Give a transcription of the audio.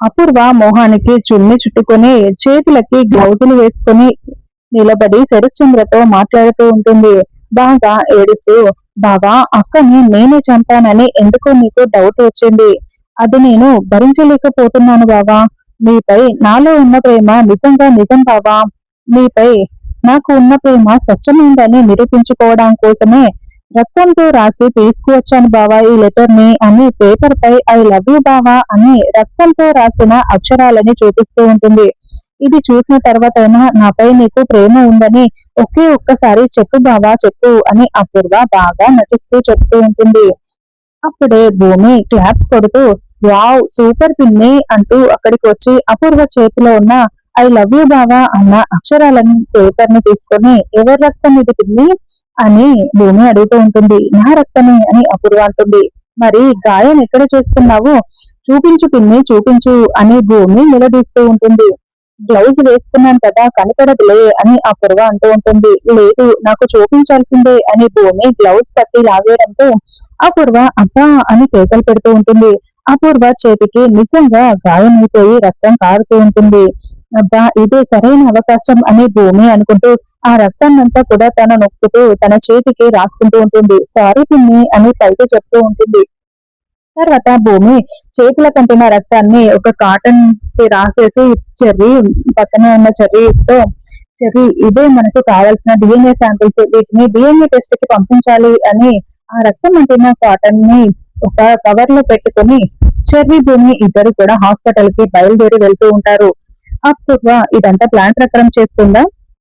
అపూర్వ మొహానికి చున్ని చుట్టుకొని చేతులకి గ్లౌజులు వేసుకొని నిలబడి శరశ్చంద్రతో మాట్లాడుతూ ఉంటుంది. బాగా ఏడుస్తూ, బావా అక్కని నేనే చంపానని ఎందుకో నీకు డౌట్ వచ్చింది. అది నేను భరించలేకపోతున్నాను బావా. మీపై నాలో ఉన్న ప్రేమ నిజంగా నిజం బావా. మీపై నాకు ఉన్న ప్రేమ స్వచ్ఛమైందని నిరూపించుకోవడం కోసమే రక్తంతో రాసి తీసుకువచ్చాను బావా ఈ లెటర్ ని అని పేపర్ పై ఐ లవ్ యూ బావా అని రక్తంతో రాసిన అక్షరాలని చూపిస్తూ ఉంటుంది. ఇది చూసిన తర్వాతైనా నాపై నీకు ప్రేమ ఉందని ఒకే ఒక్కసారి చెప్పు బావా చెప్పు అని అపూర్వ బాగా నటిస్తూ చెప్తూ ఉంటుంది. అప్పుడే భూమి క్లాప్స్ కొడుతూ వావ్ సూపర్ పిన్ని అంటూ అక్కడికి వచ్చి అపూర్వ చేతిలో ఉన్న ఐ లవ్ యూ బావా అన్న అక్షరాలను పేపర్ ని తీసుకొని ఎవరి రక్తం ఇది పిన్ని అని భూమి అడుగుతూ ఉంటుంది. నా రక్తమే అని అపూర్వ అంటుంది. మరి గాయం ఎక్కడ చేసుకున్నావు చూపించు పిన్ని చూపించు అని భూమి నిలదీస్తూ ఉంటుంది. గ్లౌజ్ వేసుకున్నాను కదా కనపడదులే అని అపూర్వ అంటూ ఉంటుంది. లేదు నాకు చూపించాల్సిందే అని భూమి గ్లౌజ్ పట్టి లాగేయడంతో అపూర్వ అబ్బా అని కేకలు పెడుతూ ఉంటుంది. అపూర్వ చేతికి నిజంగా గాయమైపోయి రక్తం కారుతూ ఉంటుంది. అబ్బా ఇదే సరైన అవకాశం అని భూమి అనుకుంటూ ఆ రక్తాన్నంతా కూడా తన నొక్కుతూ తన చేతికి రాసుకుంటూ ఉంటుంది. సారీ పిన్ని అని పైకి చెప్తూ ఉంటుంది. తర్వాత భూమి చేతుల కంటిన రక్తాన్ని ఒక కాటన్ కి రాసేసి చెర్రీ పక్కనే ఉన్న చెర్రీతో చెర్రీ ఇదే మనకు కావాల్సిన డిఎన్ఏ శాంపిల్స్ వీటిని డిఎన్ఏ టెస్ట్ కి పంపించాలి అని ఆ రక్తం అంటిన కాటన్ ని ఒక కవర్ లో పెట్టుకుని చెర్రీ భూమి ఇద్దరు కూడా హాస్పిటల్ కి బయలుదేరి వెళ్తూ ఉంటారు. అప్పుడు ఇదంతా ప్లాన్ ప్రకారం చేస్తుందా?